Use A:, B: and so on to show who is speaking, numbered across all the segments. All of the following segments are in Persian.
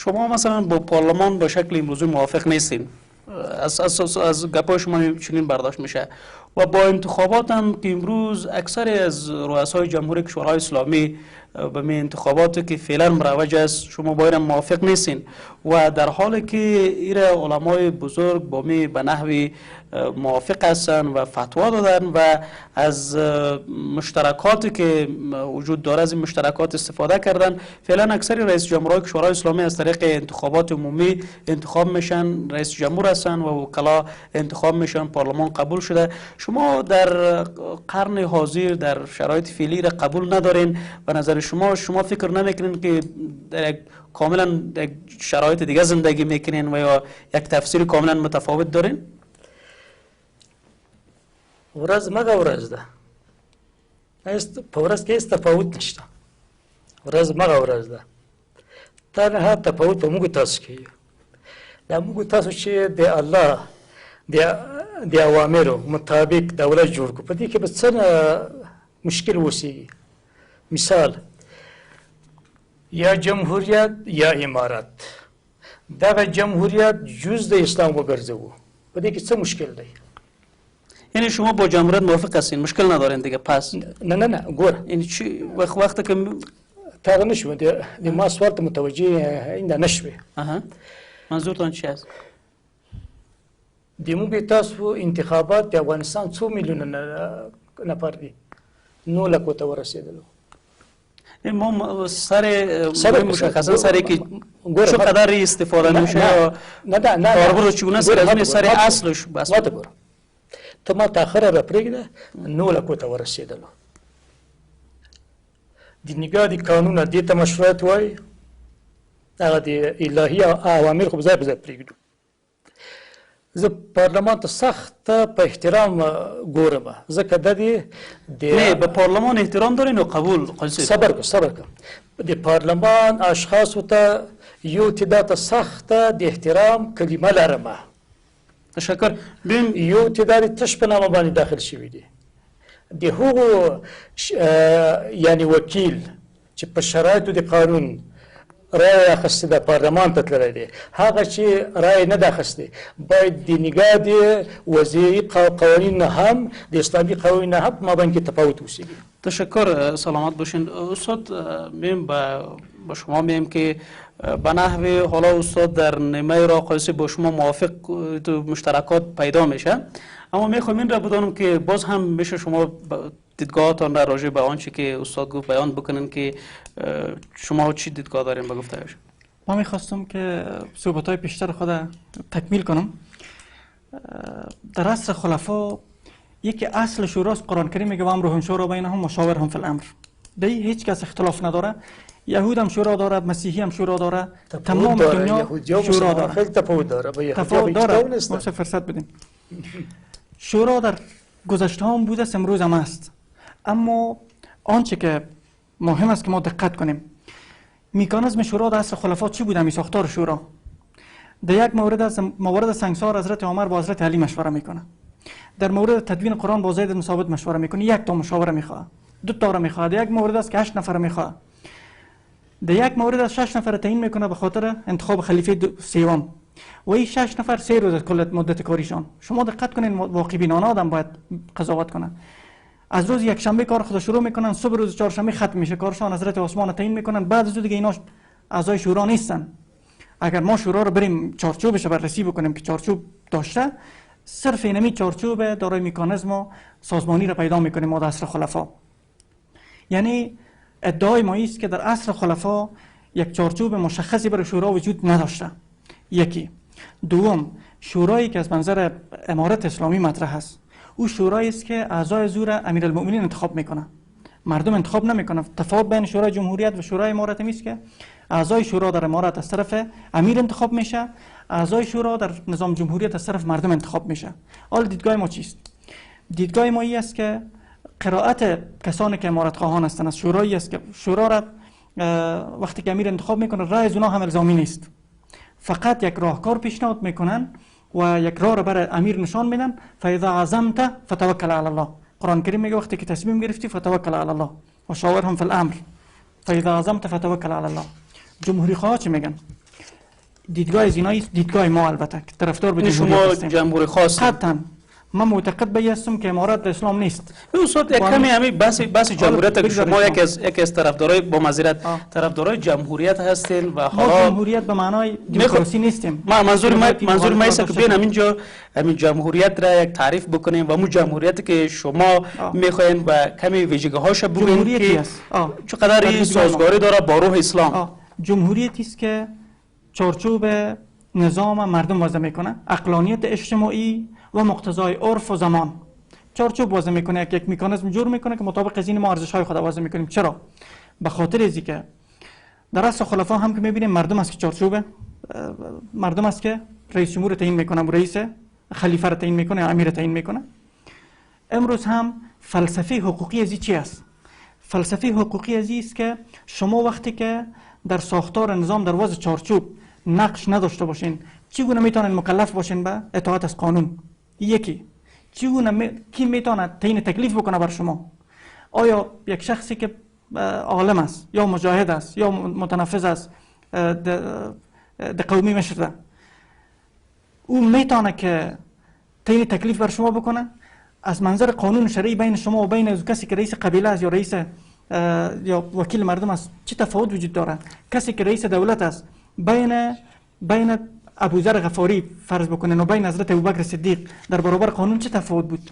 A: شما مثلا با پارلمان به شکل امروزی موافق نیستین، از گپای شما چنین برداشت میشه. و با انتخابات هم که امروز اکثر از رؤسای جمهوری کشورهای اسلامی به می انتخابات که فعلا مروج است شما با این موافق نیستین، و در حالی که ایره علمای بزرگ با می به نحوی موافق هستن و فتوا دادن و از مشترکاتی که وجود داره از این مشترکات استفاده کردن. فعلا اکثر رئیس جمهورهای کشورهای اسلامی از طریق انتخابات عمومی انتخاب میشن، رئیس جمهور هستن و وکلا انتخاب میشن، پارلمان قبول شده. شما در قرن حاضر در شرایط فعلی را قبول ندارین؟ به نظر شما فکر نمیکنین که در یک کاملا شرایط دیگه زندگی میکنین و یا یک تفسیر کاملا متفاوت دارین؟
B: ورځ مګه ورځ ده، په ورځ کې هېڅ تفاوت نشته. ورځ مګه ورځ ده، تنها تفاوت په موږ تاسو کې وي. دا موږ تاسو چې د الله د اوامرو مطابق دولت جوړ کړو، په دې کې به څه مشکل اوسېږي. مثال یا جمهوریت یا امارت، دغه جمهوریت جز د اسلام وګرځوو، په دې کې څه مشکل دی؟
A: یعنی شما با جمهوریت موافق هستین، مشکل ندارین دیگه؟ پس
B: نه ګوره،
A: یعنی چی وقت که
B: تا نشوه د ما سوال ته متوجه اینده نشوه.
A: منظورتان چی است؟
B: د موږ تاسو انتخابات د افغانستان 2 میلیونه نفر دي، 9 لکو ته ورسېدلو.
A: ما سر مشخصا سری که چقدر استفاده میشه
B: نه
A: کاربرد چگونه سر اصلش بس
B: ګوره، ته ما تاخره را پرېږده، 9 لکو ته ورسېدلو. د نګاه د قانونه دې ته مشروعیت وایي، هغه د الهي اوامر خو به ځای په ځای پرېږدو. زه پارلمان ته سخت په احترام ګورم، ځکه د دې
A: نه به پارلمان احترام دارین و قبول قصید
B: صبر کن د پارلمان اشخاصو ته یو تعداد ته سخت د احترام کلمه لرم.
A: تشکر.
B: یو تعداد تش په نامه باندې داخل شوي دي. د هغو یعنی وکیل چې په شرایطو د قانون رای اخیستې ده پارلمان ته تللی دی، هغه چې رای نه ده اخیستې باید د نګاه د وضعي قوانین هم د اسلامي قوانین هم په مابین کې تفاوت اوسیږي.
A: تشکر، سلامت باشین. استاد میم با شما میم که به نحوی حالا استاد در نیمه راقصی با شما موافق مشترکات پیدا میشه، اما میخوایم این را بدانم که باز هم میشه شما دیدگاهتان را راجع به آنچه که استاد گفت بیان بکنن که شما چی دیدگاه دارین به گفته‌اش؟
C: ما میخواستم که صحبت‌های پیشتر خود تکمیل کنم. در عصر خلفا یکی اصل شوراست، قرآن کریم میگه و امرهم شورا بینهم و شاورهم فی الامر. دی هیچ کس اختلاف نداره. یهود هم شورا داره، مسیحی هم شورا داره، تمام دنیا شورا داره.
B: خیلی تفاوت داره.
C: تفاوت داره. ما فرصت بدیم. شورا در گذشته هم بوده، امروز هم است. اما آنچه که مهم است که ما دقت کنیم، مکانیزم شورا در عصر خلفا چی بوده؟ می ساختار شورا در یک مورد سنگسار حضرت عمر با حضرت علی مشوره میکنه، در مورد تدوین قرآن با زید بن ثابت مشوره میکنه، یک تا مشاوره میخواد، 2 تا را میخواد، یک مورد است که 8 نفر میخواد، در یک مورد از 6 نفر تعیین میکنه به خاطر انتخاب خلیفه سوم و این 6 نفر 3 روز کل مدت کاریشان. شما دقت کنین، واقع بینانه آدم باید قضاوت کنه. از روز یک شنبه کار خود شروع میکنن، صبح روز چهارشنبه ختم میشه کارشان، حضرت عثمان تعیین میکنن، بعد از دیگه اینا اعضای شورا نیستن. اگر ما شورا رو بریم چارچوبش بررسی بکنیم که چارچوب داشته، صرف اینمی چارچوب دارای مکانیزم و سازمانی را پیدا میکنیم ما در عصر خلفا. یعنی ادعای ما است که در عصر خلفا یک چارچوب مشخصی برای شورا وجود نداشته. یکی. دوم، شورایی که از منظر امارت اسلامی مطرح است، او شورایی است که اعضای زور امیرالمؤمنین انتخاب میکنه، مردم انتخاب نمیکنه. تفاوت بین شورای جمهوریت و شورای امارت است که اعضای شورا در امارت از طرف امیر انتخاب میشه، اعضای شورا در نظام جمهوریت از طرف مردم انتخاب میشه. حال دیدگاه ما چیست؟ دیدگاه ما است که قرائت کسانی که امارت خواهان هستند از شورایی است که شورا را وقتی که امیر انتخاب میکنه رأی از اونها هم الزامی نیست، فقط یک راهکار پیشنهاد میکنن و یک راه را برای امیر نشان میدن. فاذا عزمت فتوکل علی الله. قرآن کریم میگه وقتی که تصمیم گرفتی فتوکل علی الله و شاورهم فی الامر. فاذا عزمت فتوکل علی الله. جمهوری خواه چی میگن؟ دیدگاه از اینایی دیدگاه ما البته که طرفدار به
A: یعنی
C: جمهوریت
A: شما
C: هستیم.
A: جمهوری خاص
C: قطعا من معتقد به هستم که امارات اسلام نیست.
A: استاد یک کمی همین بحث جمهوریت که
C: بگذارید
A: شما
C: شما.
A: یکی از طرفدارای با معذرت طرفدارای جمهوریت هستین و
C: ما
A: حالا
C: جمهوریت به معنای دموکراسی نیستیم.
A: منظور ما است که
C: باشه.
A: بیاین همین جمهوریت را یک تعریف بکنیم و اون جمهوریتی که شما میخواین و کمی ویژگی هاش بگین
C: جمهوریتی
A: که
C: است.
A: چقدر این سازگاری داره با روح اسلام.
C: جمهوریتی است که چارچوب نظام مردم وضع میکنه، عقلانیت اجتماعی و مقتضای عرف و زمان چارچوب وضع میکنه، یک مکانیزم جور میکنه که مطابق از این ما ارزش های خود وضع میکنیم. چرا؟ به خاطر ازی که در عصر خلفا هم که میبینیم مردم است که چارچوبه، مردم است که رئیس جمهور تعیین میکنه و رئیس خلیفه را تعیین میکنه، امیر تعیین میکنه. امروز هم فلسفه حقوقی ازی چی است؟ فلسفه حقوقی ازی است که شما وقتی که در ساختار نظام در وضع چارچوب نقش نداشته باشین، چگونه میتونن مکلف باشین به اطاعت از قانون؟ یکی چگونه کی میتونه تعیین تکلیف بکنه بر شما؟ آیا یک شخصی که عالم است یا مجاهد است یا متنفذ است در قومی مشرده، او میتونه که تعیین تکلیف بر شما بکنه؟ از منظر قانون شرعی بین شما و بین کسی که رئیس قبیله است یا رئیس یا وکیل مردم است چه تفاوت وجود داره؟ کسی که رئیس دولت است بین ابوذر غفاری فرض بکنن و بین حضرت ابوبکر صدیق در برابر قانون چه تفاوت بود؟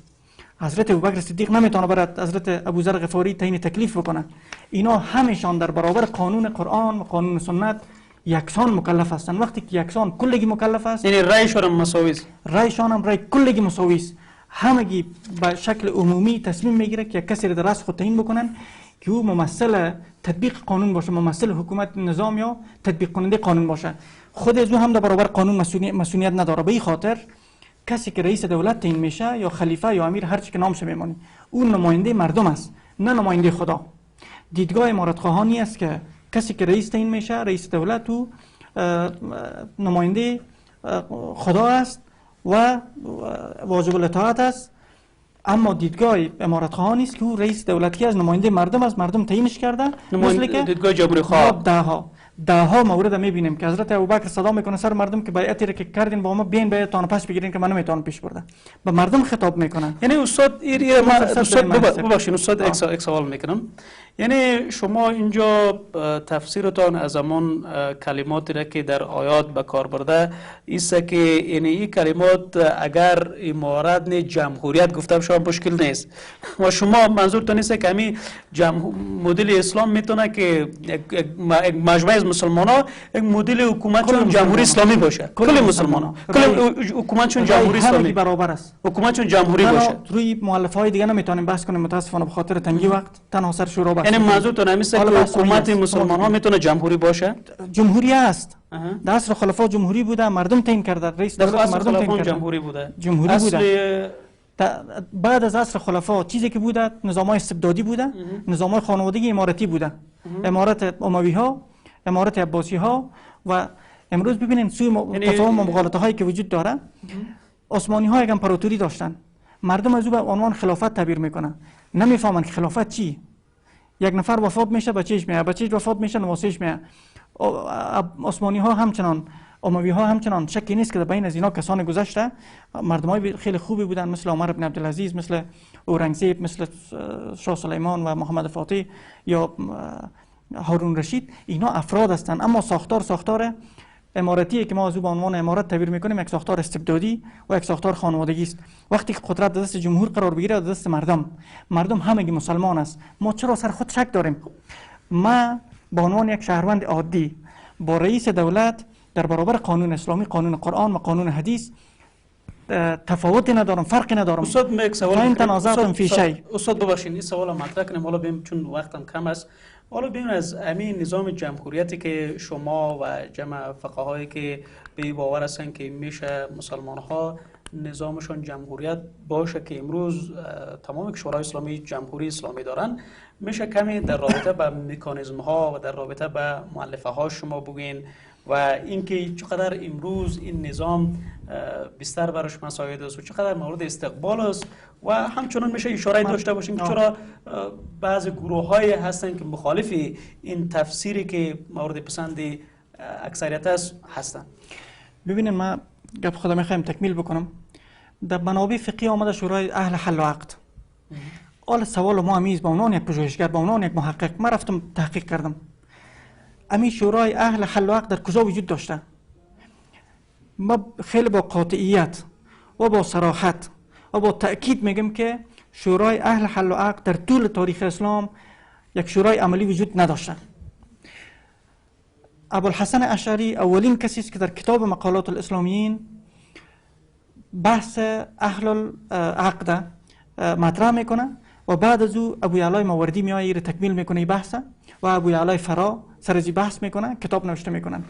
C: حضرت ابوبکر صدیق نمیتونه برات حضرت ابوذر غفاری تعیین تکلیف بکنه. اینا همشان در برابر قانون قرآن و قانون سنت یکسان مکلف هستند. وقتی که یکسان کلگی مکلف است،
A: یعنی رأیشان هم مساوی است.
C: رأیشان هم رأی کلگی مساوی است. همگی به شکل عمومی تصمیم میگیره که کسی را در رأس خود تعیین بکنن که او ممثل تطبیق قانون باشه، ممثل حکومت نظام یا تطبیق کننده قانون باشه. خود از او هم در برابر قانون مسئولیت نداره. به این خاطر کسی که رئیس دولت تعیین میشه یا خلیفه یا امیر هر چی که نامش میمونه، اون نماینده مردم است، نه نماینده خدا. دیدگاه امارت خواهانی است که کسی که رئیس تعیین میشه، رئیس دولت، او نماینده خدا است و واجب الاطاعت است. اما دیدگاه امارت خواهان است که او رئیس دولتی از نماینده مردم است، مردم تعیینش کرده. مثل که
A: دیدگاه جمهوری خواه
C: ده ها مورد میبینیم که حضرت ابوبکر صدا میکنه سر مردم که بیعتی را که کردین با ما بیاین بیعتان پس بگیرین که من نمیتونم پیش برده. به مردم خطاب میکنن.
A: یعنی استاد ببخشید استاد یک سوال میکنم. یعنی شما اینجا تفسیرتان از همون کلماتی را که در آیات به کار برده است که این کلمات اگر امارت نه جمهوریت گفته بشه مشکل نیست و شما منظورتان است که همین مدل اسلام میتونه که یک مجموعه از مسلمان ها یک مدل حکومت چون جمهوری اسلامی باشه. کل مسلمان ها کل حکومت چون جمهوری اسلامی
C: برابر است.
A: حکومت چون جمهوری باشه.
C: روی مؤلفه های دیگه نمیتونیم بحث کنیم متاسفانه به خاطر تنگی وقت. تنها سر شورا.
A: یعنی منظورتون همیست که حکومت مسلمان ها میتونه جمهوری باشه؟
C: جمهوری است. در عصر خلفا جمهوری بوده، مردم تعیین کرده، رئیس دولت مردم تعیین کرده.
A: جمهوری بوده.
C: جمهوری بوده. بعد از عصر خلفا چیزی که بوده نظام‌های استبدادی بوده، نظام‌های خانوادگی امارتی بوده. امارت اموی ها، امارت عباسی ها و امروز ببینید سوی تفاهم و مغالطه هایی که وجود داره. عثمانی ها یک امپراتوری داشتن. مردم از او به عنوان خلافت تعبیر میکنن. نمیفهمن که خلافت چی؟ یک نفر وفات میشه بچه‌ش میاد، بچه‌ش وفات میشه نواسیش میاد. عثمانی ها همچنان، اموی ها همچنان. شکی نیست که بین از اینا کسان گذشته مردمای خیلی خوبی بودن، مثل عمر بن عبدالعزیز، مثل اورنگزیب، مثل شاه سلیمان و محمد فاتح یا هارون رشید. اینا افراد هستند، اما ساختار امارتی که ما از او به عنوان امارت تعبیر میکنیم یک ساختار استبدادی و یک ساختار خانوادگی است. وقتی که قدرت در دست جمهور قرار بگیره در دست مردم همگی مسلمان است. ما چرا سر خود شک داریم؟ ما به عنوان یک شهروند عادی با رئیس دولت در برابر قانون اسلامی، قانون قرآن و قانون حدیث تفاوتی ندارم، فرقی ندارم.
A: استاد یک سوال
C: این تنازعات فی شیء.
A: استاد ببخشید این سوال مطرح کنم، حالا ببینیم چون وقتم کم است. حالا ببینیم از همین نظام جمهوریتی که شما و جمع فقهایی که به باور هستن که میشه مسلمان ها نظامشون جمهوریت باشه که امروز تمام کشورهای اسلامی جمهوری اسلامی دارن، میشه کمی در رابطه با مکانیزم ها و در رابطه با مؤلفه ها شما بگین و اینکه چقدر امروز این نظام بیشتر براش مساعد است و چقدر مورد استقبال است و همچنان میشه اشاره داشته باشیم که چرا بعضی گروه های هستن که مخالف این تفسیری که مورد پسند اکثریت هستن.
C: ببینید ما گپ خودم میخوایم تکمیل بکنم. در منابع فقهی آمده شورای اهل حل و عقد. حالا سوال ما همیز به عنوان یک پژوهشگر، به عنوان یک محقق، ما رفتم تحقیق کردم. امی شورای اهل حل و عقد در کجا وجود داشته؟ ما خیلی با قاطعیت و با صراحت و با تأکید میگم که شورای اهل حل و عقد در طول تاریخ اسلام یک شورای عملی وجود نداشته. ابوالحسن اشعری اولین کسی است که در کتاب مقالات الاسلامیین بحث اهل العقد مطرح میکنه و بعد از او ابو یعلای ماوردی میایه رو تکمیل میکنه این بحث و ابو یعلای فرا سر از بحث میکنه، کتاب نوشته میکنن.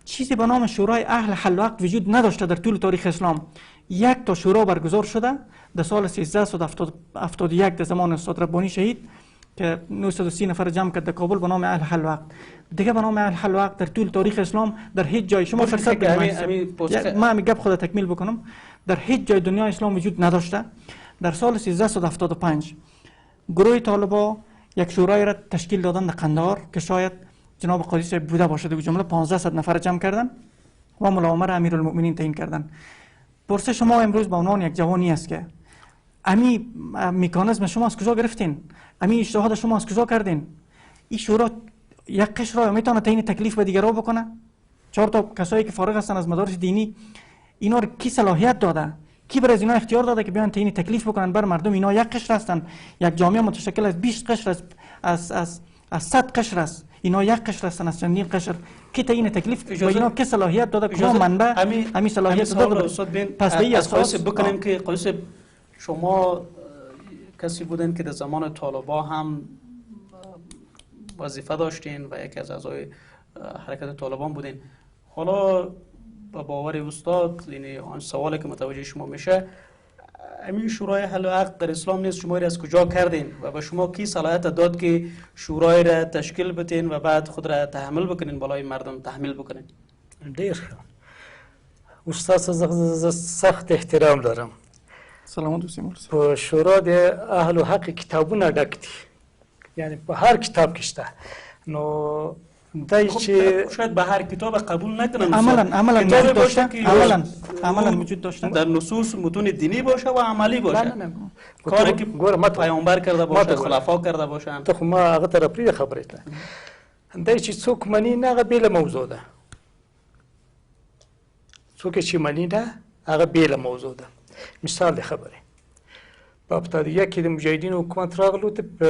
C: چیزی به نام شورای اهل حل و عقد وجود نداشته در طول تاریخ اسلام. یک تا شورا برگزار شده در سال 1371 در زمان استاد ربانی شهید که 930 نفر جمع کرد در کابل به نام اهل حل و عقد. دیگه به نام اهل حل و عقد در طول تاریخ اسلام در هیچ جای شما فرصت بدید ما گپ خود تکمیل بکنم، در هیچ جای دنیا اسلام وجود نداشته. در سال 1375 گروه طالبا یک شورای را تشکیل دادن در قندهار که شاید جناب قاضی صاحب بوده باشد و جمله 1500 نفر جمع کردن و ملا عمر امیرالمؤمنین تعیین کردن. پرسش شما امروز به عنوان یک جوانی است که امی مکانیزم شما از کجا گرفتین؟ امی اجتهاد شما از کجا کردین؟ این شورا یک قشر را میتونه تعیین تکلیف به دیگرها بکنه؟ 4 تا کسایی که فارغ هستن از مدارس دینی اینا رو کی صلاحیت داده؟ کی بر از اینا اختیار داده که بیان تعیین تکلیف بکنن بر مردم؟ اینا یک قشر هستن، یک جامعه متشکل از 20 قشر از 100 قشر است. اینا یک قشر هستن از چندین قشر. کی تعیین تکلیف و اینا کی صلاحیت داده؟ کدام منبع همین صلاحیت داده؟ پس به
A: از قاضی بکنیم که قاضی شما کسی بودن که در زمان طالبا هم وظیفه داشتین و یکی از اعضای حرکت طالبان بودین. حالا با باور استاد یعنی آن سوالی که متوجه شما میشه، همین شورای حل و عقد در اسلام نیست، شما را از کجا کردین و به شما کی صلاحیت داد که شورای را تشکیل بتین و بعد خود را تحمل بکنین، بالای مردم تحمیل بکنین؟
B: دیر استاد سخت احترام دارم.
C: سلامت بسیم.
B: په شورا د اهل و حق کتابونه ډک دي، یعنی په هر کتاب کې شته. نو دای چې
A: شاید به هر کتاب قبول نکنن،
C: عملا وجود داشته، عملا وجود داشته،
A: در نصوص متون دینی باشه و عملی باشه.
B: نه
A: کاری که پیامبر کرده باشه، خلفا کرده باشن.
B: ته خو ما هغه ته پرې خبرې ته دای چې څوک مني نه هغه بیله موضوع ده، څوک چې مني نه هغه بیله موضوع ده. مثال دی خبره په ابتدایه کې د مجاهدینو حکومت راغلو ته په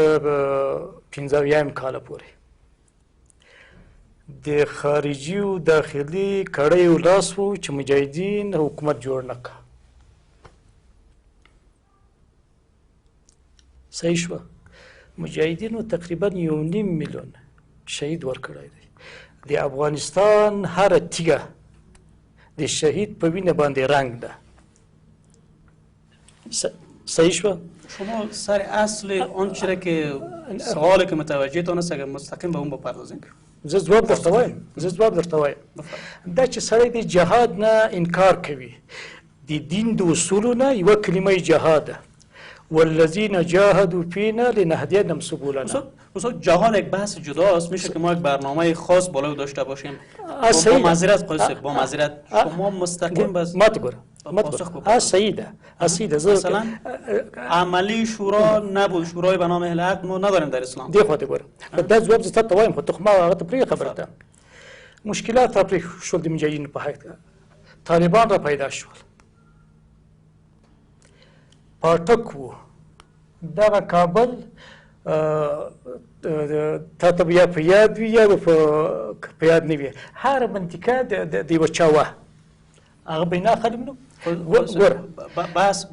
B: 15 کال پورې د خارجي او داخلي کړۍ او لاس وو چې مجاهدین حکومت جوړ نه کړ. صحیح شوه. مجاهدینو تقریبا 1.5 میلیون شهید ورکړی دی. د افغانستان هره تیږه د شهید په وینه باندې رنګ ده. صحیح شوه.
A: شما سر اصل آن چیزی که سوالی که متوجه تان است اگر مستقیم به اون بپردازین.
B: زه جواب درته وایم دا چې سړی د جهاد نه انکار کوي، د دین د اصولو نه یوه کلمه جهاد ده، والذین جاهدوا فینا لنهدینهم سبلنا.
A: استاد جهاد یک بحث جداست، میشه که ما یک برنامه خاص بالای داشته باشیم. با معذرت قاضی، با معذرت شما مستقیم بس
B: مات ګوره صحیح ده.
A: مثلا عملی شورا نبود، شورای به نام اهل عقد ما نداریم در اسلام.
B: دی خو ته ګوره دا جواب زه ته وایم، خو ته ما هغه ته پرې خبره ده. مشکلات را پرې شول د مجاهدینو په حق طالبان را پیدا شول. پاټک وو دغه کابل تا ته یا په یاد وي یا په یاد نه وي، هر منطقه د یوه چا وه هغه بینا خلیم نو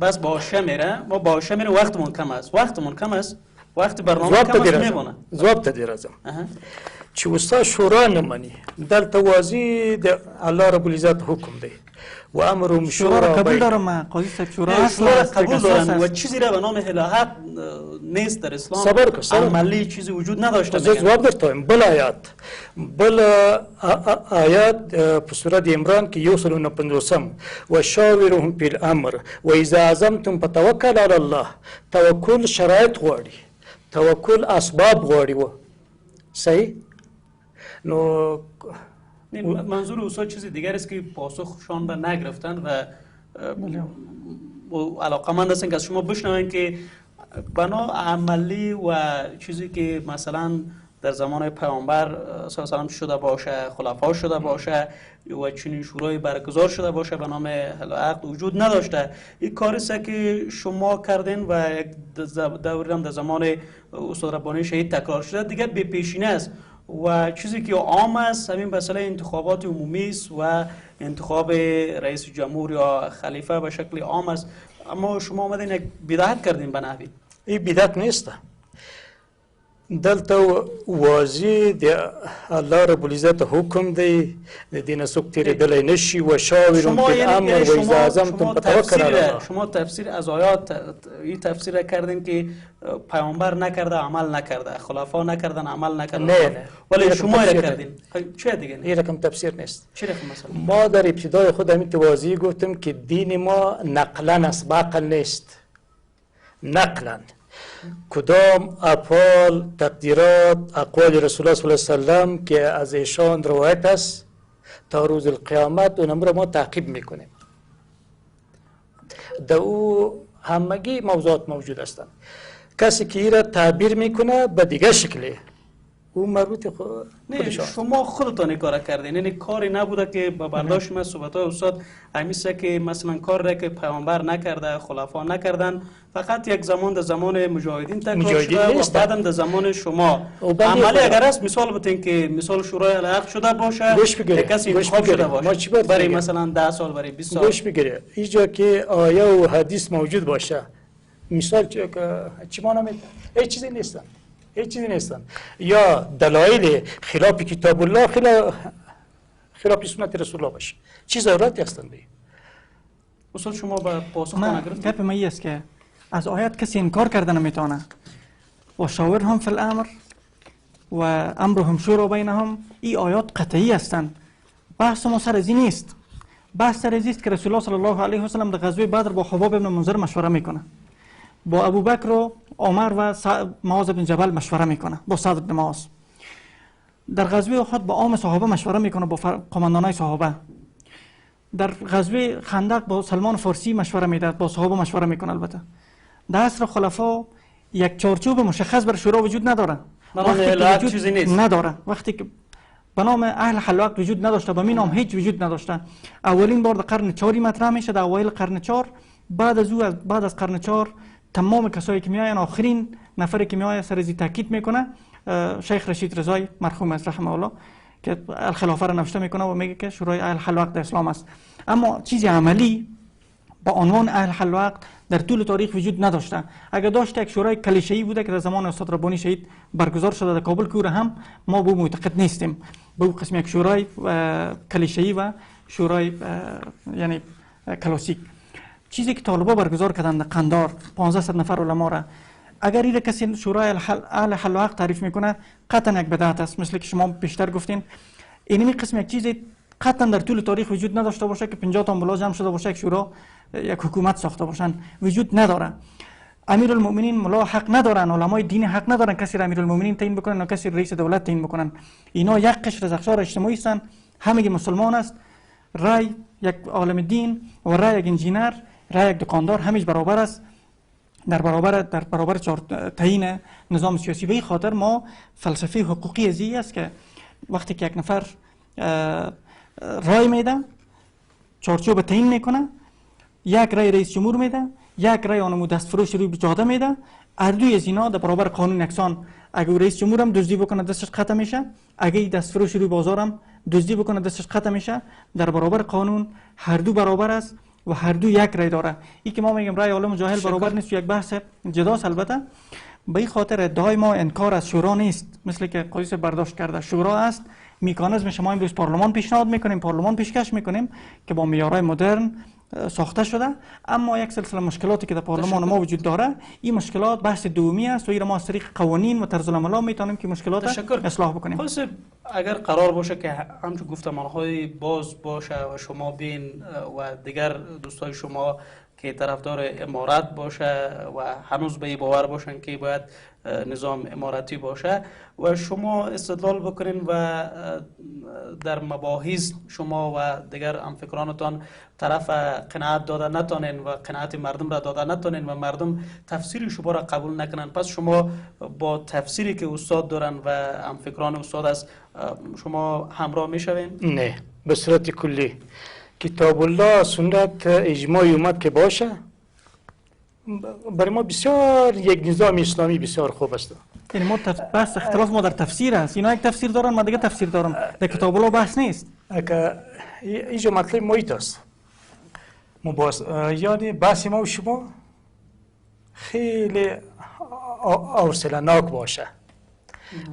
A: بس باشه میره، ما باشه میره، وقتمون کم است، وقت برنامه کم است میمونه.
B: جواب ته دی راځم چې استاد شورا نه مني، دلته واضح د الله رب العزت حکم دی و امرهم
C: شورا قبول دارم قاضی صاحب، شورا
A: قبول دارم و چیزی را به نام الهات نیست در اسلام. عملی چیزی وجود نداشته.
B: زه جواب درته وایم. بل آیات په سورت عمران کې 159 و شاورهم فی الامر و اذا عزمتم فتوکل علی الله. توکل شرایط غواړي، توکل اسباب غواړي. و صحیح. نو
A: منظور اوسا چیزی دیگر است که پاسخشان به نگرفتن و علاقمند هستن که از شما بشنوین که بنا عملی و چیزی که مثلا در زمان پیامبر صلی الله علیه و سلم شده باشه، خلفا شده باشه و چنین شورای برگزار شده باشه به نام حل عقد وجود نداشته. این کاری است که شما کردین و دوری هم در زمان استاد ربانی شهید تکرار شده، دیگه به پیشینه است و چیزی که عام است همین مسئله انتخابات عمومی است و انتخاب رئیس جمهور یا خلیفه به شکل عام است. اما شما آمدین یک بدعت کردین به نحوی.
B: این بدعت نیست. دلته واضح د الله رب العزت حکم دی د دین سوک تیریدلی نشی و شاورون فی الامر و اذا عزمتم فتوکلوا علی الله.
A: شما تفسیر از آیات این تفسیر کردین که پیامبر نکرده عمل نکرده، خلفا نکردن عمل نکردن.
B: نه
A: ولی شما را کردین. چه دیگه؟
B: این رقم تفسیر نیست.
A: چه رقم مثلا؟
B: ما در ابتدای خود همین توضیح گفتم که دین ما نقلا است، باقل نیست. نقلا کدام افعال، تقدیرات، اقوال رسول الله صلی الله علیه و سلم که از ایشان روایت است تا روز القیامت اونم را ما تعقیب میکنیم. در او همگی موضوعات موجود هستند. کسی که این را تعبیر میکنه به دیگه شکلی او مربوط
A: نه، شما خودتان کار کردین، یعنی کاری نبوده که با برداشت من صحبت های استاد همیشه که مثلا کار را که پیامبر نکرده، خلفا نکردن، فقط یک زمان در زمان مجاهدین تکرار شده و بعدم در زمان شما عملی اگر است مثال بتین که مثال شورای العقد شده باشه که کسی انتخاب شده باشه برای مثلا 10 سال برای 20 سال.
B: گوش بگیره اینجا که آیه و حدیث موجود باشه مثال چی معنی میده؟ هیچ چیزی نیستن، هیچ چیزی نیستن. یا دلایل خلاف کتاب الله خلاف سنت رسول الله باشه، چی ضرورتی هستن به
A: اصول شما با پاسخ نگرفتید؟
C: گپ من است که از آیات کسی انکار کردن نمیتونه و شاورهم فی الامر و امرهم شورا بینهم. این آیات قطعی هستند. بحث ما سر ازی نیست. بحث سر ازی است که رسول الله صلی الله علیه و سلم در غزوه بدر با حباب ابن منذر مشوره میکنه، با ابوبکر و عمر و معاذ بن جبل مشوره میکنه، با سعد بن معاذ. در غزوه احد با عام صحابه مشوره میکنه، با قماندانای صحابه. در غزوه خندق با سلمان فارسی مشوره میده، با صحابه مشوره میکنه. البته در عصر خلفا یک چارچوب مشخص بر شورا وجود نداره.
A: وقتی چیزی نیست
C: نداره. وقتی که به نام اهل حل عقد وجود نداشته، به نام هیچ وجود نداشته. اولین بار در قرن 4 مطرح میشه، در اوایل قرن 4. بعد از قرن 4 تمام کسایی که میاین، آخرین نفری که میآید سر ازی تاکید میکنه شیخ رشید رضایی مرحوم است رحمه الله که الخلافه را نوشته میکنه و میگه که شورای اهل حل عقد اسلام است. اما چیزی عملی با عنوان اهل حل عقد در طول تاریخ وجود نداشته. اگر داشته یک شورای کلیشه‌ای بوده که در زمان استاد ربانی شهید برگزار شده در کابل، که هم ما به معتقد نیستیم. به اون قسم یک شورای کلیشه‌ای و شورای یعنی کلاسیک. چیزی که طالبا برگزار کردن در قندار 1500 نفر علما را، اگر این کسی شورای اهل حل عقد تعریف میکنه قطعا یک بدعت است. مثل که شما بیشتر گفتین اینمی قسم یک چیزی قطعا در طول تاریخ وجود نداشته باشه که 50 تا ملا جمع شده باشه یک شورا یک حکومت ساخته باشن، وجود نداره. امیرالمؤمنین ملا حق ندارن، علمای دین حق ندارن کسی را امیرالمؤمنین تعیین بکنن و کسی رئیس دولت تعیین بکنن. اینا یک قشر رزخشار اجتماعی هستند، همگی مسلمان است. رای یک عالم دین و رای یک انجینر، رای یک دکاندار همیش برابر است در برابر تعیین نظام سیاسی. به این خاطر ما فلسفه حقوقی ازی است که وقتی که یک نفر رای میده، چارچوب تعیین میکنه، یک رای رئیس جمهور میده، یک رای آنمو دستفروش روی جاده میده، هر دوی از اینا در برابر قانون یکسان. اگه رئیس جمهور هم دزدی بکنه دستش قطع میشه، اگه دستفروش روی بازار هم دزدی بکنه دستش قطع میشه. در برابر قانون هر دو برابر است و هر دو یک رای داره. این که ما میگیم رای عالم جاهل برابر نیست، یک بحث جداست. البته به این خاطر ادعای ما انکار از شورا نیست، مثل که قیس برداشت کرده. شورا است، مکانیزم شما امروز پارلمان پیشنهاد میکنیم، پارلمان پیشکش میکنیم که با معیارهای مدرن ساخته شده، اما یک سلسله مشکلاتی که در پارلمان ما وجود داره، این مشکلات بحث دومی است و این ما از طریق قوانین و طرز العمل میتونیم که مشکلات اصلاح بکنیم.
A: خلاص اگر قرار باشه که همچون گفتمانهای باز باشه و شما بین و دیگر دوستای شما که طرفدار امارت باشه و هنوز به این باور باشن که باید نظام امارتی باشه و شما استدلال بکنین و در مباحث شما و دیگر همفکرانتان طرف قناعت داده نتانین و قناعت مردم را داده نتانین و مردم تفسیر شما را قبول نکنن، پس شما با تفسیری که استاد دارن و همفکران استاد است شما همراه میشوین؟
B: نه، به صورت کلی کتاب الله سنت اجماعی اومد که باشه، برای ما بسیار یک نظام اسلامی بسیار خوب است.
C: یعنی ما بحث اختلاف ما در تفسیر است، اینا یک تفسیر دارن ما دیگه تفسیر دارم، در کتاب الله بحث نیست.
B: اینجا مطلب محیط است، یعنی بحث ما و شما خیلی حوصله ناک باشه.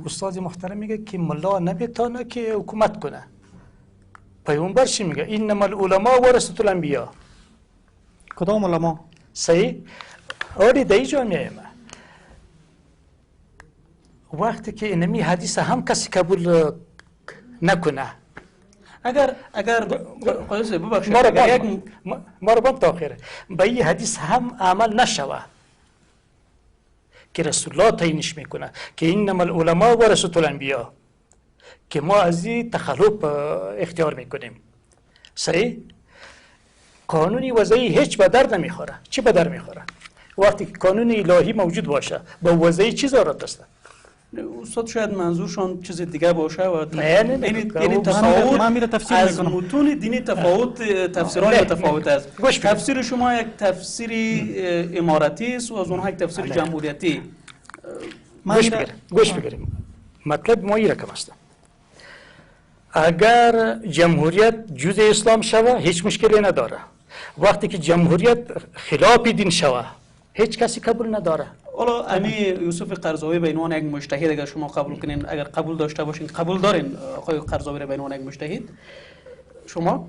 B: استاد محترم میگه که ملا نمیتونه که حکومت کنه. پیغمبر چی میگه؟ انما العلماء ورثة الانبیاء.
C: کدام علما؟
B: صحیح؟ آری در اینجا میایم وقتی که اینمی حدیث هم کسی قبول نکنه،
A: اگر قایص ببخشید
B: ما رو بند تاخیره به این حدیث هم عمل نشوه که رسول الله تعیینش میکنه که انما العلماء ورثة الانبیاء، که ما از این تخلف اختیار میکنیم. صحیح؟ قانونی وضعی هیچ به در نمیخوره. چی به در میخوره؟ وقتی که قانون الهی موجود باشه به وضعی چی ضرورت است؟
A: استاد شاید منظورشان چیز دیگه باشه و
B: نه
A: تفاوت
C: من میره تفسیر
A: از
C: میکنم.
A: متون دینی تفسیرهای متفاوت است.
B: گوش بگیر.
A: تفسیر شما یک تفسیر امارتی است و از اونها یک تفسیر جمهوریتی.
B: گوش بگیریم. مطلب ما این رقم است. اگر جمهوریت جزء اسلام شوه هیچ مشکلی نداره. وقتی که جمهوریت خلاف دین شوه هیچ کسی قبول نداره.
A: حالا امی یوسف قرضاوی به عنوان یک مجتهد اگر شما قبول کنین، اگر قبول داشته باشین، قبول دارین آقای قرضاوی را به عنوان یک مجتهد؟ شما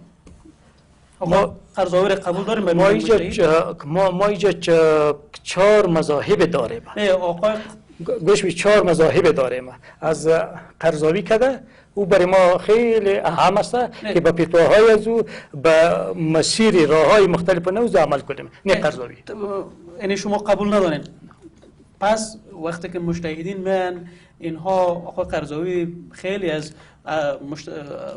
A: آقا قرضاوی را قبول دارین به عنوان یک مجتهد؟
B: ما اینجا 4 مذاهب داریم.
A: نه آقای
B: گوش بی 4 مذاهب داریم. از قرضاوی کده او برای ما خیلی اهم است که به فتواهای از او به مسیر راههای مختلف نوز عمل کنیم. نه قرضاوی.
A: یعنی شما قبول ندارین. پس وقتی که مجتهدین میان اینها آقای قرضاوی خیلی از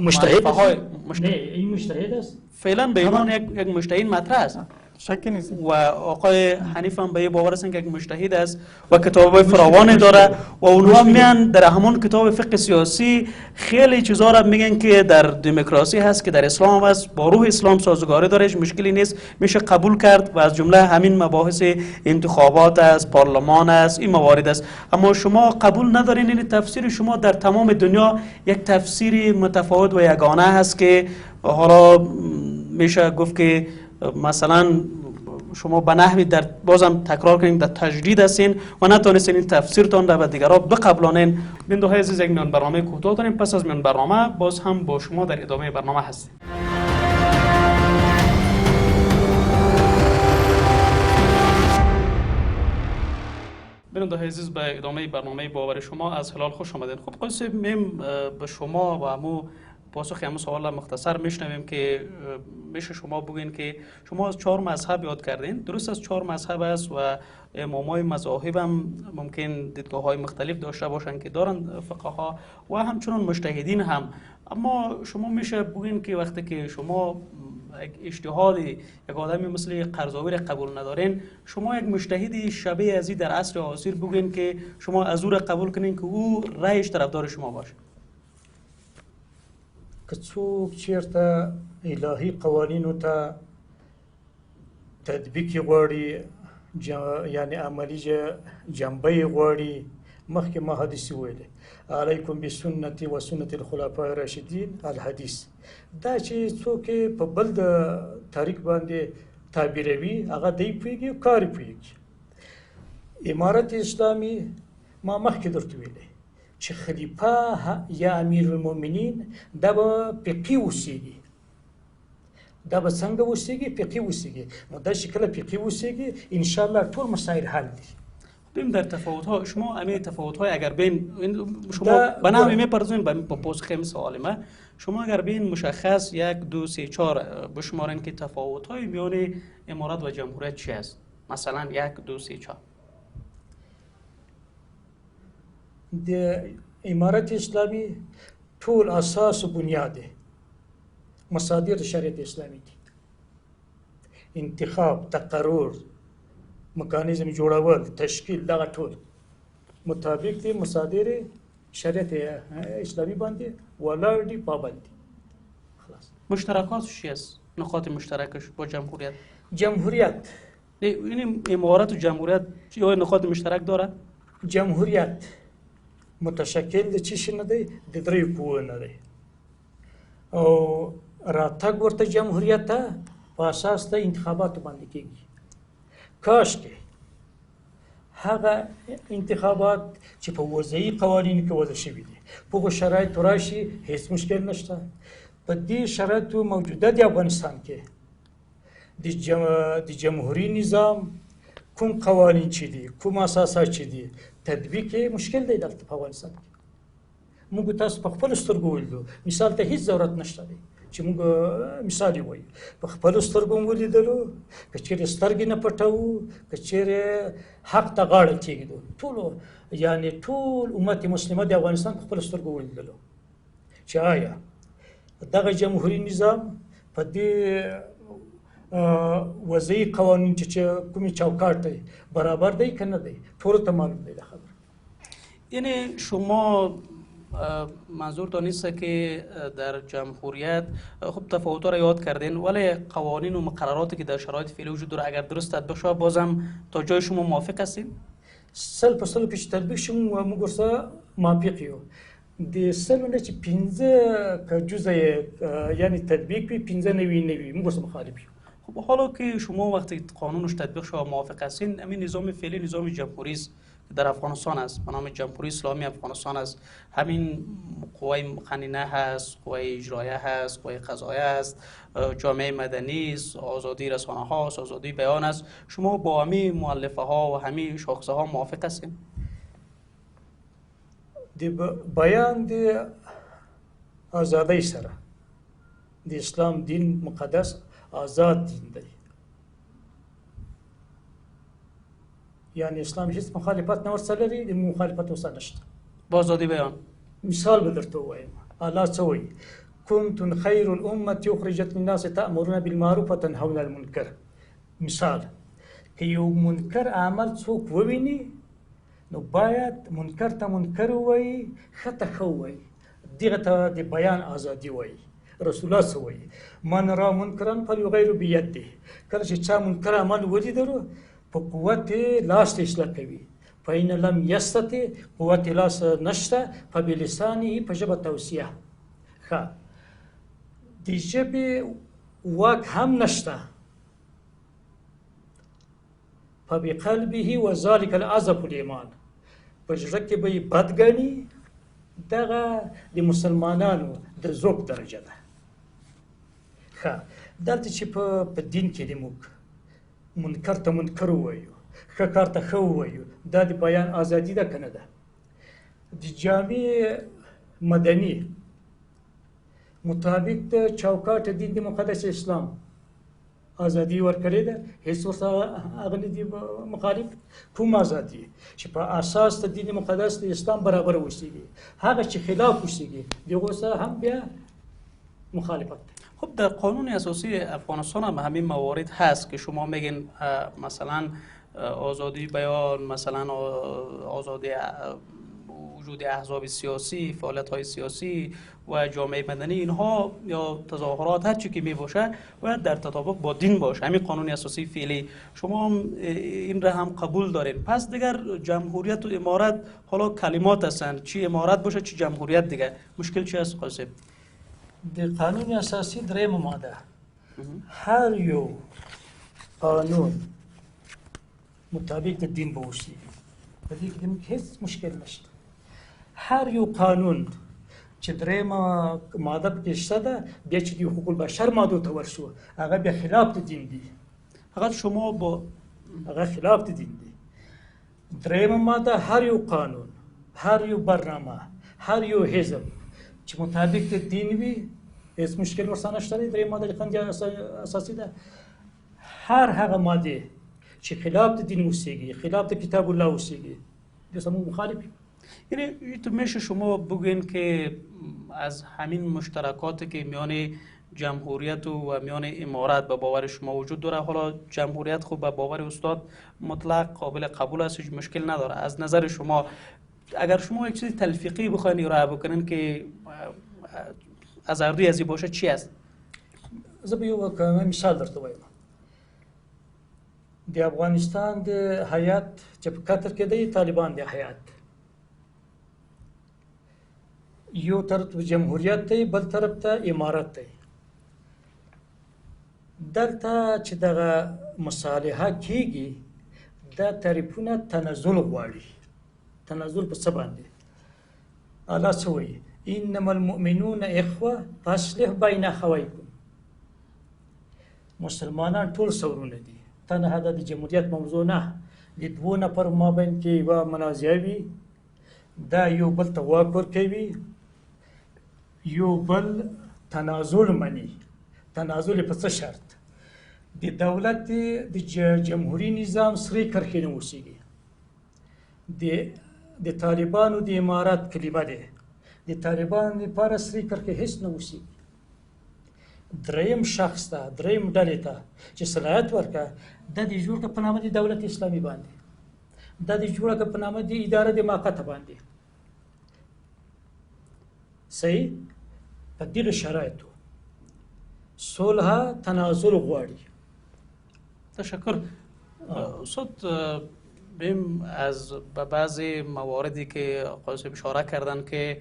B: مجتهد
A: است.
B: نه این مجتهد است.
A: فعلا به عنوان یک مجتهد مطرح است.
C: شکی نیست.
A: و آقای حنیف هم به باور هستن که یک مجتهد است و کتاب‌های فراوانی داره و اونها میان در همون کتاب فقه سیاسی خیلی چیزا را میگن که در دموکراسی هست که در اسلام هست، با روح اسلام سازگاری داره، مشکلی نیست، میشه قبول کرد و از جمله همین مباحث انتخابات است، پارلمان است، این موارد است. اما شما قبول ندارین این تفسیر شما در تمام دنیا یک تفسیر متفاوت و یگانه هست که حالا میشه گفت که مثلا شما به نحوی در بازم تکرار کنید در تجدید هستین و نتونستین این تفسیرتان را به دیگران بقبلانین. بیننده های عزیز یک میان برنامه کوتاه داریم، پس از میان برنامه باز هم با شما در ادامه برنامه هستیم. بیننده های عزیز به ادامه برنامه باور شما از هلال خوش آمدین. خب قایص میم به شما و همو پاسخ همون سوال مختصر میشنویم که میشه شما بگین که شما از 4 مذهب یاد کردین، درست از 4 مذهب است و امامای مذاهب هم ممکن دیدگاه های مختلف داشته باشن که دارن فقها و همچنان مجتهدین هم، اما شما میشه بگین که وقتی که شما اجتهاد یک آدمی مثل قرضاوی را قبول ندارین، شما یک مجتهدی شبیه ازی در عصر حاضر بگین که شما از او را قبول کنین که او رأیش طرفدار شما باشه.
B: که څوک چیرته الهی قوانینو ته تطبیق غواړي یعنی عملی جنبه غواړي مخکې ما حدیث ویلې علیکم بسنتي و سنت الخلفاء الراشدین الحدیث دا چې څوک په بل د تاریخ باندې تعبیروي هغه دی پوهېږي کار پوهېږي. امارت اسلامي ما مخکې درته ویلې چې خلیفه یا امیر المؤمنین دا به فقهي اوسېږي، دا به څنګه اوسېږي؟ فقهي اوسېږي. نو دا چې کله فقهي اوسېږي انشاءالله ټول مسایل حل دي.
A: بیم در تفاوت ها شما همین تفاوت های اگر بین شما
B: در-
A: به نام میپرزیم به پاسخ سوال ما شما اگر بین مشخص 1 2 3 4 بشمارین که تفاوت های میان امارات و جمهوریت چی است مثلا 1 2 3 4
B: د امارت اسلامي ټول اساس و بنیاد دی مصادر د شریعت اسلامي دي انتخاب تقرر مکانیزم جوړول تشکیل دغه ټول مطابق دي مصادر شریعت اسلامي باندې ولاړ دي پابند دي خلاص
A: مشترکاتش چی است نقاط مشترکش با جمهوریت
B: جمهوریت
A: این امارات و جمهوریت یا نقاط مشترک داره
B: جمهوریت متشکل د چی شي نه دی د دریو قوو نه دی او راتګ ورته جمهوریت ته په اساس د انتخاباتو باندې کېږي کاشکې هغه انتخابات چې په وضعي قوانینو کې وضع شوي دي په هغو شرایطو راشي هیڅ مشکل نشته په دې شرایطو موجوده د افغانستان کې د جمهوري نظام کوم قوانین چې دي کوم اساسات چې دي تطبیق یې مشکل دی دلته په افغانستان کې موږ تاسو په خپلو سترګو ولیدو مثال ته هیڅ ضرورت نشته دی چې موږ مثال یې وایو په خپلو سترګو مو ولیدلو که چیرې سترګې نه پټوو که چیرې حق ته غاړه کېږدو ټولو یعنې ټول امت مسلمه د افغانستان په خپلو سترګو ولیدلو چې آیا دغه جمهوري نظام په دې وضعي قوانین چې کومې چوکاټ دی برابر دی که نه دی ټولو ته معلوم دی دا خبره
A: یعنی شما منظورتان نیست که در جمهوریت خب تفاوت را یاد کردین ولی قوانین و مقرراتی که در شرایط فعلی وجود داره اگر درست تطبیق شود بازم تا جای شما موافق هستین؟
B: 100% چې تطبیق شي موږ ورسره موافق یو د 100 نه چې 15 که جزء یعنی تطبیق وي 15 نوي موږ ورسره مخالف یو
A: خب حالا که شما وقتی قانونش تطبیق شود موافق هستین همین نظام فعلی نظام جمهوری است در افغانستان است به نام جمهوری اسلامی افغانستان است همین قوای مقننه هست قوای اجرایه هست قوای قضاییه است جامعه مدنی است آزادی رسانه ها است آزادی بیان است شما با همین مؤلفه ها و همین شاخصه ها موافق هستین
B: د بیان د آزادی سره د اسلام دین مقدس آزاد دین دی یعنی اسلام هیڅ مخالفت نه ورسره لري د مخالفت ورسره نشته
A: با آزادی بیان
B: مثال به درته ووایم الله څه وایي کنتم خیر الامة اخرجت للناس تأمرون بالمعروف وتنهون عن المنکر مثال که یو منکر عمل څوک وویني نو باید منکر ته منکر ووایي ښه ته ښه ووایي دغه ته د بیان ازادي وایي رسول الله څه وایي من را منکرا فلیغیره بیده کله چې چا منکر عمل ولیدلو په قوت لاس ته اصلاح کوي فإن لم یستطع قوت لاس نشته فبلسانه په ژبه توصیه ښه د ژبې واک هم نشته فبقلبه وذلك الأضعف الإيمان په زړه کې به یې بد ګڼي دغه د مسلمانانو د ذوق درجه ده ښه دلته چې په دین کې د موږ منکر ته منکر ووایو ښه کار ته ښه ووایو دا د بیان ازادي ده که نه ده د جامع مدني مطابق د چوکاټ دین د مقدس اسلام ازادي ورکړې ده هیڅ ورسره هغه نه دي مخالف کوم ازادي چې په اساس د دین مقدس د اسلام برابر اوسیږي هغه چې خلاف اوسیږي دغه سره هم بیا مخالفت ده
A: خب در قانون اساسی افغانستان هم همین موارد هست که شما میگین مثلا آزادی بیان مثلا آزادی وجود احزاب سیاسی فعالیت های سیاسی و جامعه مدنی اینها یا تظاهرات هر چی که می باشه باید در تطابق با دین باشه همین قانون اساسی فعلی شما هم این را هم قبول دارین پس دیگر جمهوریت و امارت حالا کلمات هستند چی امارت باشه چی جمهوریت دیگه مشکل چی است قاسم
B: د قانون اساسی درېیمه ماده هر یو قانون مطابق د دین به اوسیږي په دې کې موږ هیڅ مشکل نشته هر یو قانون چې درېیمه ماده پکې شته ده بیا چې د حقوق البشر مادو ته ورشو هغه بیا خلاف د دین دي
A: فقط شما با
B: هغه خلاف د دین دي دریم ماده هر یو قانون، هر یو برنامه، هر یو حزب چې مطابق د دین وي هیڅ مشکل ورسره نشته دی. دریم ماده د قانون اساسي ده. هر هغه ماده چې خلاف د دین اوسیږي، خلاف د کتاب الله اوسیږي، دې سمون مخالف.
A: یعنی تو میشه شما بگوین که از همین مشترکاتی که میان جمهوریت و میان امارت به باور شما وجود داره، حالا جمهوریت خب به باور استاد مطلق قابل قبول است، هیچ مشکل نداره. از نظر شما اگر شما یک چیز تلفیقی بخواین ارائه بکنین که از هر دوی از این باشه چی است؟
B: زه به یو مثال درته وایم. د افغانستان د هیات چې په قطر کې دی، طالبان د هیات یو طرف جمهوریت دی، بل طرف ته امارت دی. دلته چې دغه مصالحه کیږي دا تعریفونه تنزل غواړي. تنزل په څه باندې؟ الله څه وایي؟ انما المؤمنون اخوه فاصلح بین اخویکم. مسلمانان ټول سورونه دي، تنها د جمهوریت موضوع نه. د دوو نفر مابین کې یوه منازعه وي، دا یو بل ته واک ورکوي، یو بل تنازل مني. تنازل په څه شرط؟ د دولت د جمهوری نظام سری کرښې نه اوسیږي. د طالبانو د امارت کلمه ده، د طالبانو لپاره سری کرښې هیڅ نه اوسیږي. دریم شخص ته، دریم ډلې ته چې صلاحیت ورکړه، دا د جوړ په نامه د دولت اسلامي باندې، دا د جوړ په نامه د اداره د موقته باندې. صحیح؟ په دې شرایطو صلح تنازل غواړي.
A: تشکر. استاد بیم از بعضی مواردی که قاسم اشاره کردن که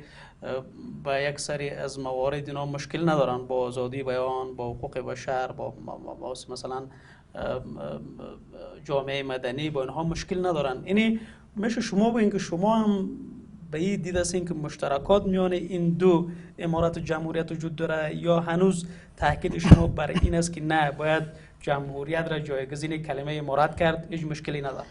A: با یک سری از موارد اینا مشکل ندارن، با آزادی بیان، با حقوق بشر، با مثلا جامعه مدنی، با اینها مشکل ندارن. یعنی میشه شما بگین که شما هم به این دید هستین که مشترکات میان این دو امارت و جمهوریت وجود داره، یا هنوز تاکید شما بر این است که نه باید جمهوریت را جایگزین کلمه امارت کرد، هیچ مشکلی نداره؟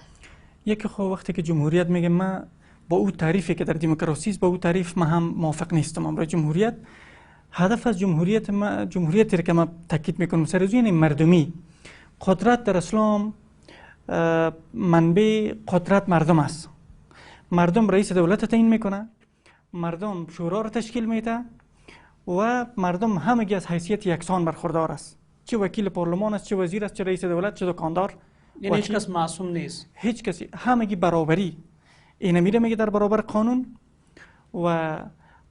C: یکی خب وقتی که جمهوریت میگه، من با او تعریفی که در دموکراسی است با او تعریف من هم موافق نیستم. امروز جمهوریت، هدف از جمهوریتی که ما تاکید میکنم سر از یعنی مردمی. قدرت در اسلام منبع قدرت مردم است. مردم رئیس دولت تعیین میکنه، مردم شورا را تشکیل میده و مردم همگی از حیثیت یکسان برخوردار است. چه وکیل پارلمان است، چه وزیر است، چه رئیس دولت، چه دکاندار.
A: یعنی هیچ کس معصوم نیست.
C: هیچ کسی، همگی برابری. این میره میگه در برابر قانون و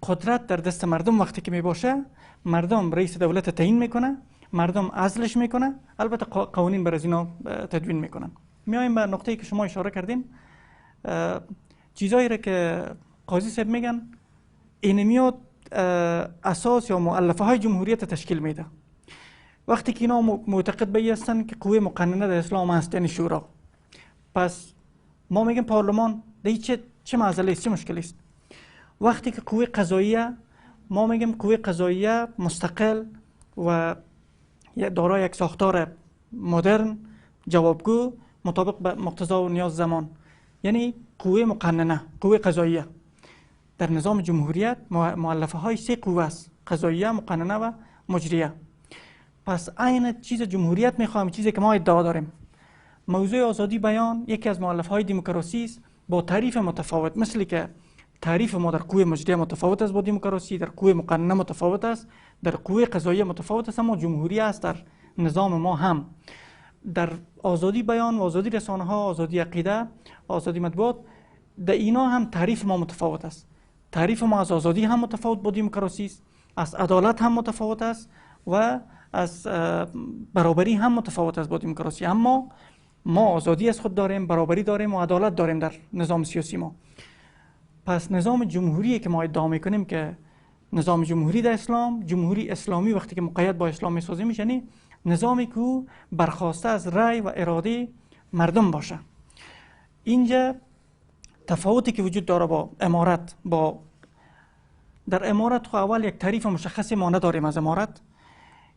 C: قدرت در دست مردم. وقتی که میباشه مردم رئیس دولت تعیین میکنه، مردم عزلش میکنه، البته قوانین بر از اینا تدوین میکنن. میایم به نقطه‌ای که شما اشاره کردین، چیزایی را که قاضی صاحب میگن این میاد اساس یا مؤلفه های جمهوریت تشکیل میده. وقتی که اینا معتقد به هستن که قوه مقننه در اسلام هست، یعنی شورا، پس ما میگیم پارلمان دی چه معضله است، چه مشکلی است؟ وقتی که قوه قضاییه، ما میگیم قوه قضاییه مستقل و دارای یک ساختار مدرن، جوابگو، مطابق به مقتضا و نیاز زمان، یعنی قوه مقننه، قوه قضاییه. در نظام جمهوریت مؤلفه های سه قوه است: قضاییه، مقننه و مجریه. پس عین چیز جمهوریت میخوایم، چیزی که ما ادعا داریم. موضوع آزادی بیان یکی از مؤلفه های دموکراسی است با تعریف متفاوت، مثل که تعریف ما در قوه مجریه متفاوت است با دموکراسی، در قوه مقننه متفاوت است، در قوه قضاییه متفاوت است، اما جمهوری است در نظام ما هم. در آزادی بیان و آزادی رسانه ها، آزادی عقیده، آزادی مطبوعات، در اینا هم تعریف ما متفاوت است. تعریف ما از آزادی هم متفاوت با دموکراسی است، از عدالت هم متفاوت است و از برابری هم متفاوت است با دموکراسی. اما ما آزادی از خود داریم، برابری داریم و عدالت داریم در نظام سیاسی ما. پس نظام جمهوری که ما ادعا میکنیم که نظام جمهوری در اسلام، جمهوری اسلامی وقتی که مقید با اسلام میسازیم، یعنی نظامی که برخواسته از رأی و اراده مردم باشه. اینجا تفاوتی که وجود داره با امارت، در امارت خو اول یک تعریف مشخصی ما نداریم از امارت،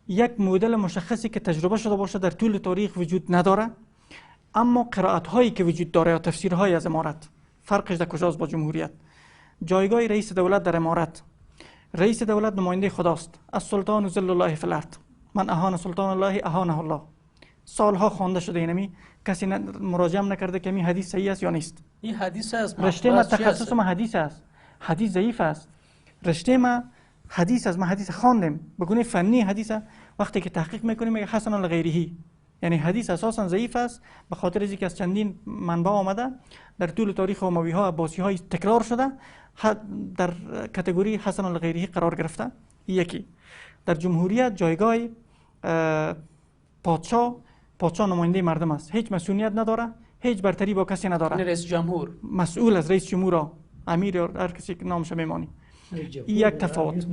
C: یک مدل مشخصی که تجربه شده باشه در طول تاریخ وجود نداره. اما قرائت هایی که وجود داره یا تفسیرهای از امارت فرقش در کجاست با جمهوریت؟ جایگاه رئیس دولت در امارت، رئیس دولت نماینده خداست. از سلطان ذل الله فی الارض، من اهان سلطان الله اهانه الله. سالها خوانده شده اینمی، کسی مراجعه نکرده که این حدیث صحیح است یا نیست.
A: این حدیث است.
C: رشته ما تخصص ما حدیث است. حدیث ضعیف است. رشته ما حدیث است. ما حدیث خواندیم بگونه فنی حدیث. وقتی که تحقیق میکنیم میگه حسن لغیره، یعنی حدیث اساسا ضعیف است به خاطر اینکه از چندین منبع آمده در طول تاریخ اموی ها عباسی ها تکرار شده در کاتگوری حسن لغیره قرار گرفته. یکی در جمهوریت جایگاه پادشاه نماینده مردم است، هیچ مسئولیت نداره، هیچ برتری با کسی نداره.
A: رئیس جمهور
C: مسئول از رئیس جمهور، امیر یا هر کسی که نامش میمانی. این یک تفاوت.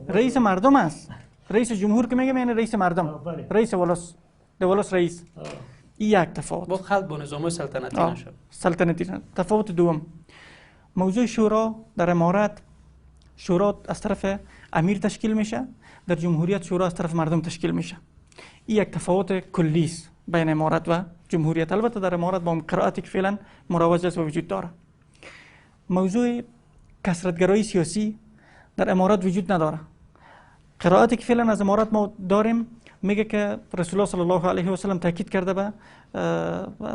C: رئیس مردم است. رئیس جمهور که میگم یعنی رئیس مردم، رئیس ولس، دولس رئیس. این یک تفاوت.
A: با خلط با نظام سلطنتی نشد.
C: سلطنتی نشد. تفاوت دوم، موضوع شورا در امارات، شورا از طرف امیر تشکیل میشه، در جمهوریت شورا از طرف مردم تشکیل میشه. این یک تفاوت کلی است بین امارات و جمهوریت. البته در امارات با قرائتی که فعلا مروج است و وجود داره. موضوع کثرت‌گرایی سیاسی در امارات وجود نداره. قرائتی که فعلا از امارات ما داریم میگه که رسول الله صلی الله علیه و سلم تاکید کرده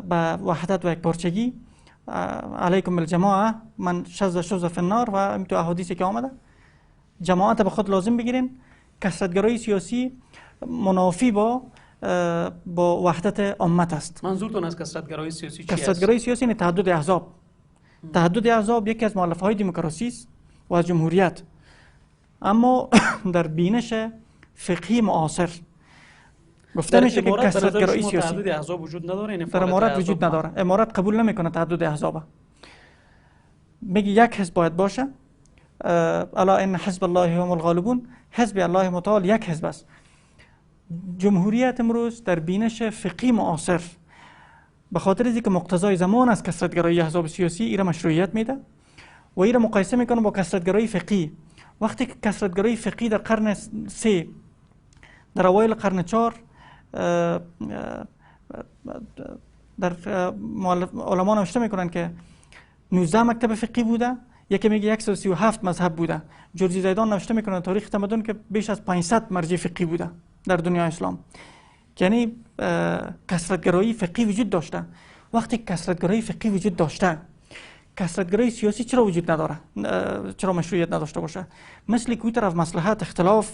C: به وحدت و یکپارچگی، علیکم بالجماعه من شذ فی النار، و این تو احادیثی که آمده جماعت به خود لازم بگیرین. کثرت‌گرایی سیاسی منافی با وحدت امت است.
A: منظورتون از کثرت‌گرایی سیاسی چی است؟
C: کثرت‌گرایی سیاسی یعنی تعدد احزاب. تعدد احزاب یکی از مؤلفه‌های دموکراسی است و از جمهوریت. اما در بینش فقهی معاصر گفته میشه که کثرت‌گرایی سیاسی
A: تعدد احزاب وجود نداره.
C: در امارات وجود نداره. امارات قبول نمیکنه تعدد احزاب. میگه یک حزب باید باشه. الا ان حزب الله هم الغالبون، حزب الله متعال یک حزب است. جمهوریت امروز در بینش فقهی معاصر به خاطر اینکه مقتضای زمان از کثرت‌گرایی احزاب سیاسی ایرا مشروعیت میده و ایرا مقایسه میکنه با کثرت‌گرایی فقهی. وقتی که کثرت‌گرایی فقهی در قرن 3 در اوایل قرن 4 در علما نوشته میکنن که 19 مکتب فقهی بوده، یکی میگه 137 مذهب بوده. جورجی زیدان نوشته میکنه تاریخ تمدن که بیش از 500 مرجع فقهی بوده در دنیای اسلام. یعنی کثرت‌گرایی فقهی وجود داشته. وقتی کثرت‌گرایی فقهی وجود داشته، کثرت‌گرایی سیاسی چرا وجود نداره؟ چرا مشروعیت نداشته باشه؟ مثل که طرف مصلحت اختلاف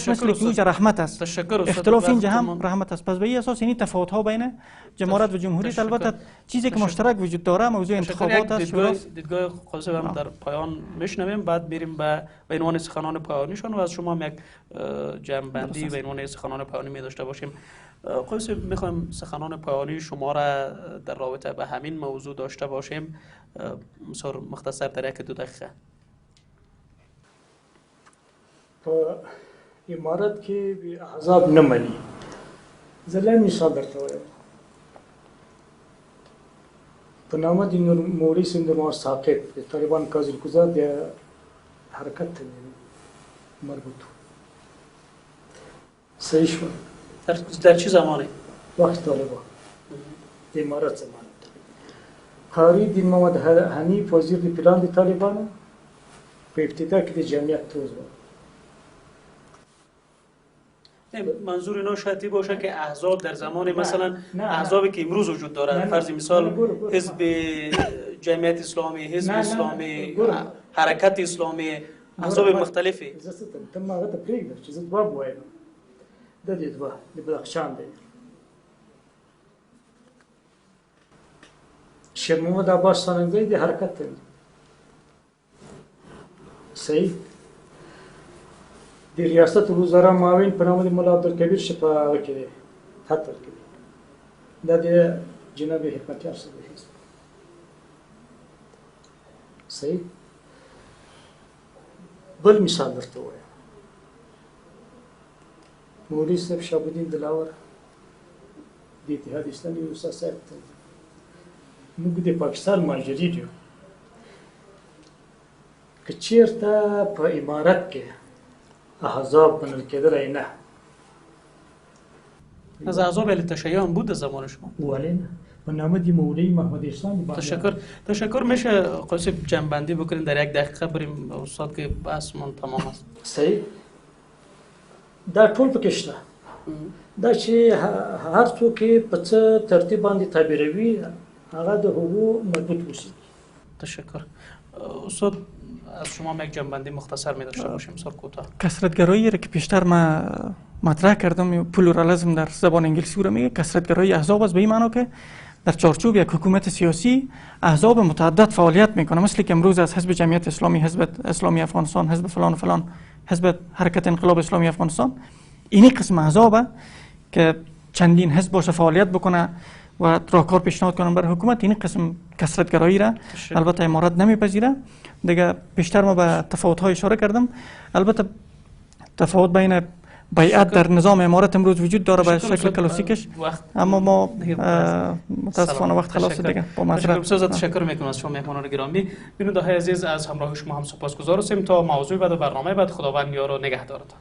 C: مثل که اینجا رحمت است. اختلاف اینجا هم رحمت است. پس به این اساس این تفاوت ها بین جمهوریت و جمهوریت، البته چیزی که مشترک وجود داره موضوع انتخابات است.
A: دیدگاه خاص هم در پایان میشنویم، بعد بریم به عنوان سخنان پایانیشان و از شما هم یک جمع‌بندی به عنوان سخنان پایانی می داشته باشیم. خلاص میخوایم سخنان پایانی شما را در رابطه به همین موضوع داشته باشیم. مثلا مختصر در 1-2 دقیقه.
B: په امارت کې به احزاب نه مني. زه لا مثال درته وایم. په نامه د نور مولوي سندرمار ساقط د طالبان کاظم‌گذار د حرکت مربوط صحیح شو.
A: در چه زمانی؟
B: وقت طالبان د امارت زمان. قاری دین محمد حنیف وزیر د پلان د طالبان په ابتدا کې د جمعیت توز بود.
A: منظور اینا شاید باشه که احزاب در زمان مثلا احزابی که امروز وجود داره، فرض مثال حزب جمعیت اسلامی، حزب اسلامی، حرکت اسلامی، احزاب مختلفی.
B: تم هغه ته پرېږده چې زه دوه وایم. د دې دوه د بدخشان دی. شیر محمد عباس سانګزی د حرکت دی. صحیح. د ریاست الوزرا معاون په نامه د ملا عبدالکبیر شفا هغه کې دی، خطر کې دی. دا د جناب حکمتیار صاحب دی. صحیح. بل مثال درته وایم. مولوي صاحب شهاب الدین دلاور د اتحاد اسلامي استاد صاحب ته موږ د پاکستان مهاجرین یو. که چېرته په امارت کې احزاب بنل کېدلی نه،
A: از احزاب اهل تشیع هم بود زمان شما.
B: ولی نه به نام مولی محمد اسلامی
A: تشکر. میشه قصه جنبندی بکنین در 1 دقیقه بریم استاد که بحثمون تمام است.
B: صحیح در ټول پکې شته دا چې هر څوک په څه ترتیب باندې تعبیروي هغه د حقوقو مربوط اوسي.
A: تشکر. استاد از شما هم یک جنبندی مختصر می داشته باشیم سر کوتاه.
C: کثرت‌گرایی را که پیشتر ما مطرح کردم، پلورالیسم در زبان انگلیسی رو میگه، کثرت‌گرایی احزاب است به این معنی که در چارچوب یک حکومت سیاسی احزاب متعدد فعالیت میکنه، مثل که امروز از حزب جمعیت اسلامی، حزب اسلامی افغانستان، حزب فلان و فلان، حزب حرکت انقلاب اسلامی افغانستان، اینی قسم احزابه که چندین حزب باشه فعالیت بکنه و راهکار پیشنهاد کنن برای حکومت. این قسم کثرت‌گرایی را البته امارات نمیپذیره. دیگه بیشتر ما به تفاوت‌های اشاره کردم. البته تفاوت بین بیعت در نظام امارات امروز وجود داره به شکل کلاسیکش، اما ما متاسفانه وقت خلاص دیگه. با معذرت
A: تشکر میکنم از شما مهمانان گرامی. بیننده‌های عزیز از همراه شما هم سپاسگزار هستیم. تا موضوع بعد برنامه بعد خداوند یار و نگهدارتان.